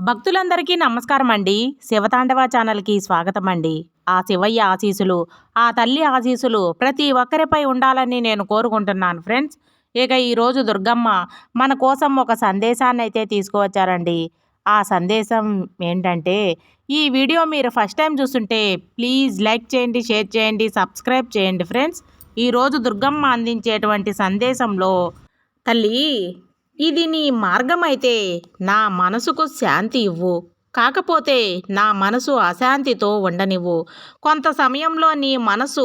భక్తులందరికీ నమస్కారం అండి. శివతాండవ ఛానల్‌కి స్వాగతం అండి. ఆ శివయ్య ఆశీస్సులు, ఆ తల్లి ఆశీస్సులు ప్రతి ఒక్కరిపై ఉండాలని నేను కోరుకుంటున్నాను ఫ్రెండ్స్. ఇక ఈరోజు దుర్గమ్మ మన కోసం ఒక సందేశాన్నయితే తీసుకువచ్చారండి. ఆ సందేశం ఏంటంటే, ఈ వీడియో మీరు ఫస్ట్ టైం చూస్తుంటే ప్లీజ్ లైక్ చేయండి, షేర్ చేయండి, సబ్స్క్రైబ్ చేయండి ఫ్రెండ్స్. ఈరోజు దుర్గమ్మ అందించేటువంటి సందేశంలో, తల్లి, ఇది నీ మార్గమైతే నా మనసుకు శాంతి ఇవ్వు. కాకపోతే నా మనసు అశాంతితో ఉండనివ్వు. కొంత సమయంలో నీ మనసు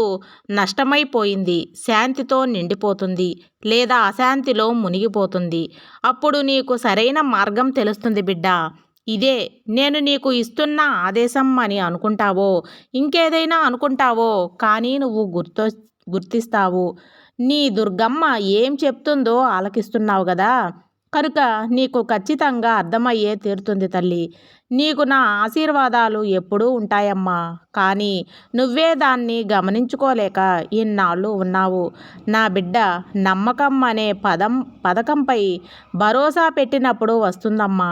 నష్టమైపోయింది, శాంతితో నిండిపోతుంది, లేదా అశాంతిలో మునిగిపోతుంది. అప్పుడు నీకు సరైన మార్గం తెలుస్తుంది బిడ్డ. ఇదే నేను నీకు ఇస్తున్న ఆదేశం అని అనుకుంటావో, ఇంకేదైనా అనుకుంటావో, కానీ నువ్వు గుర్తిస్తావు. నీ దుర్గమ్మ ఏం చెప్తుందో ఆలకిస్తున్నావు గదా! కనుక నీకు ఖచ్చితంగా అర్థమయ్యే తీరుతుంది తల్లి. నీకు నా ఆశీర్వాదాలు ఎప్పుడూ ఉంటాయమ్మా. కానీ నువ్వే దాన్ని గమనించుకోలేక ఇన్నాళ్ళు ఉన్నావు. నా బిడ్డ, నమ్మకం అనే పథకంపై భరోసా పెట్టినప్పుడు వస్తుందమ్మా.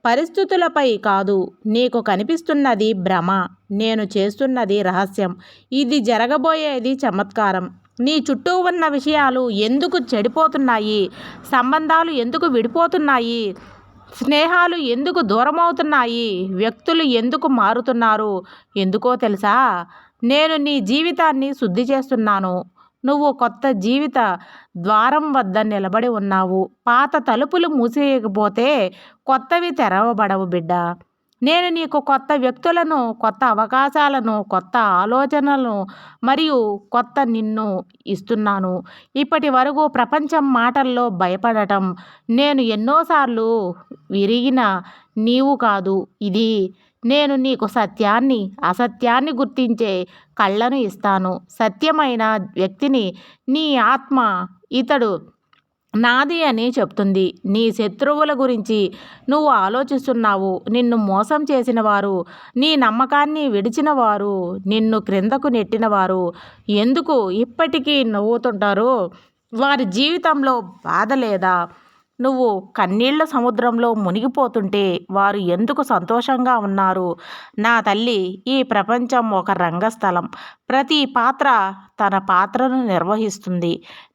పరిస్థితులపై కాదు. నీకు కనిపిస్తున్నది భ్రమ, నేను చేస్తున్నది రహస్యం. ఇది జరగబోయేది చమత్కారం. నీ చుట్టూ ఉన్న విషయాలు ఎందుకు చెడిపోతున్నాయి, సంబంధాలు ఎందుకు విడిపోతున్నాయి, స్నేహాలు ఎందుకు దూరమవుతున్నాయి, వ్యక్తులు ఎందుకు మారుతున్నారు, ఎందుకో తెలుసా? నేను నీ జీవితాన్ని శుద్ధి చేస్తున్నాను. నువ్వు కొత్త జీవిత ద్వారం వద్ద నిలబడి ఉన్నావు. పాత తలుపులు మూసేయకపోతే కొత్తవి తెరవబడవు బిడ్డ. నేను నీకు కొత్త వ్యక్తులను, కొత్త అవకాశాలను, కొత్త ఆలోచనలను మరియు కొత్త నిన్ను ఇస్తున్నాను. ఇప్పటి వరకు ప్రపంచం మాటల్లో భయపడటం నేను ఎన్నోసార్లు విరిగిన నీవు కాదు. ఇది నేను నీకు సత్యాన్ని, అసత్యాన్ని గుర్తించే కళ్ళను ఇస్తాను. సత్యమైన వ్యక్తిని నీ ఆత్మ ఇతడు నాది అని చెప్తుంది. నీ శత్రువుల గురించి నువ్వు ఆలోచిస్తున్నావు. నిన్ను మోసం చేసిన వారు, నీ నమ్మకాన్ని విడిచిన వారు, నిన్ను క్రిందకు నెట్టినవారు ఎందుకు ఇప్పటికీ నవ్వుతుంటారు? వారి జీవితంలో బాధ లేదా? నువ్వు కన్నీళ్ల సముద్రంలో మునిగిపోతుంటే వారు ఎందుకు సంతోషంగా ఉన్నారు? నా తల్లి, ఈ ప్రపంచం ఒక రంగస్థలం. ప్రతి పాత్ర తన పాత్రను నిర్వహిస్తుంది.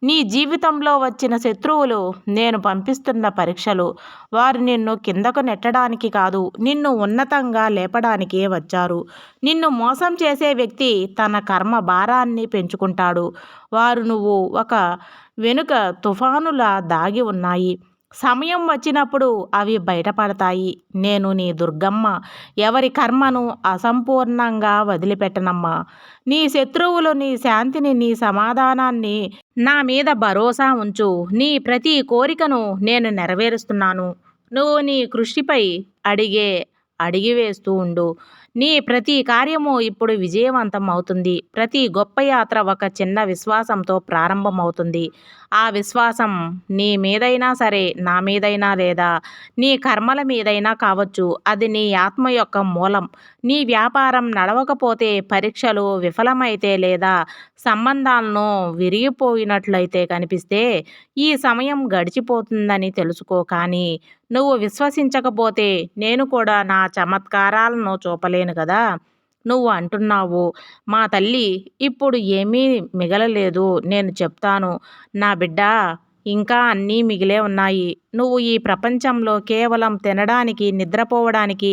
నీ జీవితంలో వచ్చిన శత్రువులు నేను పంపిస్తున్న పరీక్షలు. వారు నిన్ను కిందకు నెట్టడానికి కాదు, నిన్ను ఉన్నతంగా లేపడానికే వచ్చారు. నిన్ను మోసం చేసే వ్యక్తి తన కర్మ భారాన్ని పెంచుకుంటాడు. వారు నువ్వు ఒక వెనుక తుఫానులా దాగి ఉన్నాయి. సమయం వచ్చినప్పుడు అవి బయటపడతాయి. నేను నీ దుర్గమ్మ. ఎవరి కర్మను అసంపూర్ణంగా వదిలిపెట్టనమ్మా. నీ శత్రువులు నీ శాంతిని, నీ సమాధానాన్ని నా మీద భరోసా ఉంచు. నీ ప్రతి కోరికను నేను నెరవేరుస్తున్నాను. నువ్వు నీ కృషిపై అడిగి వేస్తూ ఉండు. నీ ప్రతి కార్యము ఇప్పుడు విజయవంతం అవుతుంది. ప్రతి గొప్ప యాత్ర ఒక చిన్న విశ్వాసంతో ప్రారంభమవుతుంది. ఆ విశ్వాసం నీ మీదైనా సరే, నా మీదైనా, లేదా నీ కర్మల మీదైనా కావచ్చు. అది నీ ఆత్మ యొక్క మూలం. నీ వ్యాపారం నడవకపోతే, పరీక్షలు విఫలమైతే, లేదా సంబంధాలను విరిగిపోయినట్లయితే కనిపిస్తే ఈ సమయం గడిచిపోతుందని తెలుసుకో. కానీ నువ్వు విశ్వసించకపోతే నేను కూడా నా చమత్కారాలను చూపలేను కదా. నువ్వు అంటున్నావు, మా తల్లి, ఇప్పుడు ఏమీ మిగలలేదు. నేను చెప్తాను నా బిడ్డ, ఇంకా అన్నీ మిగిలే ఉన్నాయి. నువ్వు ఈ ప్రపంచంలో కేవలం తినడానికి, నిద్రపోవడానికి,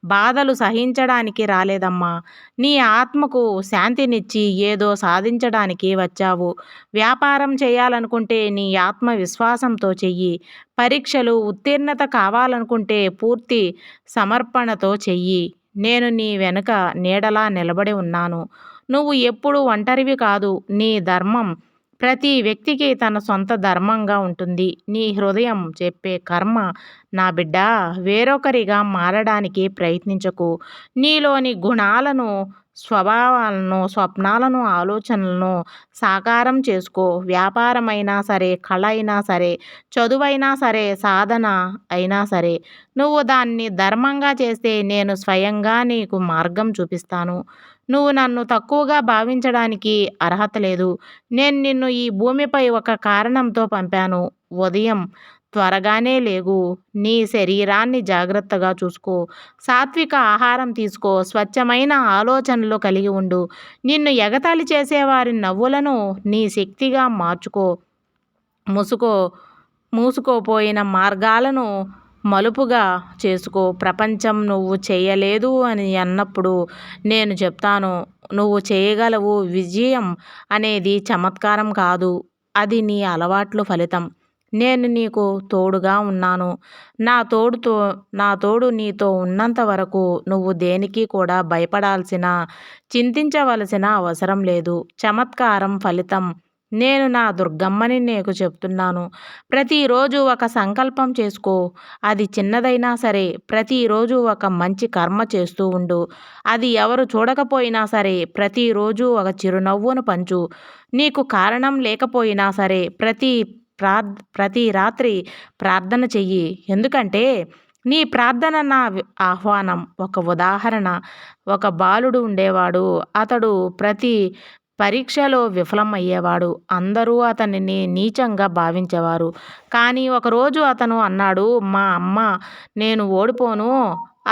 బాధలు సహించడానికి రాలేదమ్మా. నీ ఆత్మకు శాంతినిచ్చి ఏదో సాధించడానికి వచ్చావు. వ్యాపారం చేయాలనుకుంటే నీ ఆత్మ విశ్వాసంతో చెయ్యి. పరీక్షలు ఉత్తీర్ణత కావాలనుకుంటే పూర్తి సమర్పణతో చెయ్యి. నేను నీ వెనుక నీడలా నిలబడి ఉన్నాను. నువ్వు ఎప్పుడూ ఒంటరివి కాదు. నీ ధర్మం ప్రతి వ్యక్తికి తన సొంత ధర్మంగా ఉంటుంది. నీ హృదయం చెప్పే కర్మ. నా బిడ్డ, వేరొకరిగా మారడానికి ప్రయత్నించకు. నీలోని గుణాలను, స్వభావాలను, స్వప్నాలను, ఆలోచనలను సాకారం చేసుకో. వ్యాపారమైనా సరే, కళ అయినా సరే, చదువైనా సరే, సాధన అయినా సరే, నువ్వు దాన్ని ధర్మంగా చేస్తే నేను స్వయంగా నీకు మార్గం చూపిస్తాను. నువ్వు నన్ను తక్కువగా భావించడానికి అర్హత లేదు. నేను నిన్ను ఈ భూమిపై ఒక కారణంతో పంపాను. ఉదయం త్వరగానే లేగు. నీ శరీరాన్ని జాగ్రత్తగా చూసుకో. సాత్విక ఆహారం తీసుకో. స్వచ్ఛమైన ఆలోచనలు కలిగి ఉండు. నిన్ను ఎగతాళి చేసేవారి నవ్వులను నీ శక్తిగా మార్చుకో. ముసుకో మూసుకుపోయిన మార్గాలను మలుపుగా చేసుకో. ప్రపంచం నువ్వు చేయలేదు అని అన్నప్పుడు నేను చెప్తాను, నువ్వు చేయగలవు. విజయం అనేది చమత్కారం కాదు, అది నీ అలవాట్లు ఫలితం. నేను నీకు తోడుగా ఉన్నాను. నా తోడు నీతో ఉన్నంత వరకు నువ్వు దేనికి కూడా భయపడాల్సిన, చింతించవలసిన అవసరం లేదు. చమత్కారం ఫలితం. నేను నా దుర్గమ్మని నీకు చెప్తున్నాను. ప్రతిరోజు ఒక సంకల్పం చేసుకో. అది చిన్నదైనా సరే. ప్రతిరోజు ఒక మంచి కర్మ చేస్తూ ఉండు. అది ఎవరు చూడకపోయినా సరే. ప్రతిరోజు ఒక చిరునవ్వును పంచు. నీకు కారణం లేకపోయినా సరే. ప్రతి రాత్రి ప్రార్థన చెయ్యి. ఎందుకంటే నీ ప్రార్థన నా ఆహ్వానం. ఒక ఉదాహరణ, ఒక బాలుడు ఉండేవాడు. అతడు ప్రతి పరీక్షలో విఫలం అయ్యేవాడు. అందరూ అతనిని నీచంగా భావించేవారు. కానీ ఒకరోజు అతను అన్నాడు, మా అమ్మ, నేను ఓడిపోను.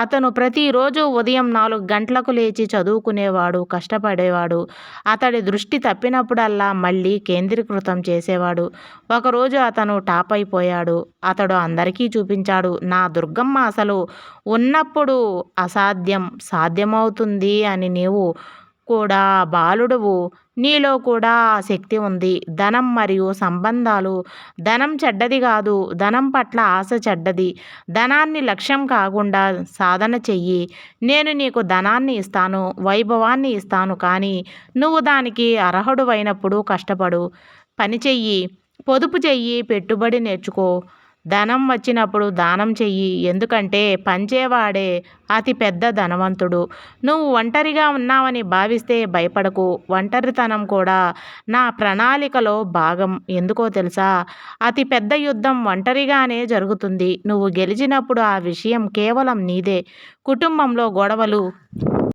అతను ప్రతిరోజు ఉదయం 4 గంటలకు లేచి చదువుకునేవాడు, కష్టపడేవాడు. అతడి దృష్టి తప్పినప్పుడల్లా మళ్ళీ కేంద్రీకృతం చేసేవాడు. ఒకరోజు అతను టాప్ అయిపోయాడు. అతడు అందరికీ చూపించాడు, నా దుర్గమ్మ అసలు ఉన్నప్పుడు అసాధ్యం సాధ్యమవుతుంది అని. నీవు కూడా బాలుడువు. నీలో కూడా ఆ శక్తి ఉంది. ధనం మరియు సంబంధాలు. ధనం చెడ్డది కాదు. ధనం పట్ల ఆశ చెడ్డది. ధనాన్ని లక్ష్యం కాకుండా సాధన చెయ్యి. నేను నీకు ధనాన్ని ఇస్తాను, వైభవాన్ని ఇస్తాను. కానీ నువ్వు దానికి అర్హుడైనప్పుడు కష్టపడు, పని చెయ్యి, పొదుపు చెయ్యి, పెట్టుబడి నేర్చుకో. ధనం వచ్చినప్పుడు దానం చెయ్యి. ఎందుకంటే పంచేవాడే అతి పెద్ద ధనవంతుడు. నువ్వు ఒంటరిగా ఉన్నావని భావిస్తే భయపడకు. ఒంటరితనం కూడా నా ప్రణాళికలో భాగం. ఎందుకో తెలుసా? అతి పెద్ద యుద్ధం ఒంటరిగానే జరుగుతుంది. నువ్వు గెలిచినప్పుడు ఆ విషయం కేవలం నీదే. కుటుంబంలో గొడవలు,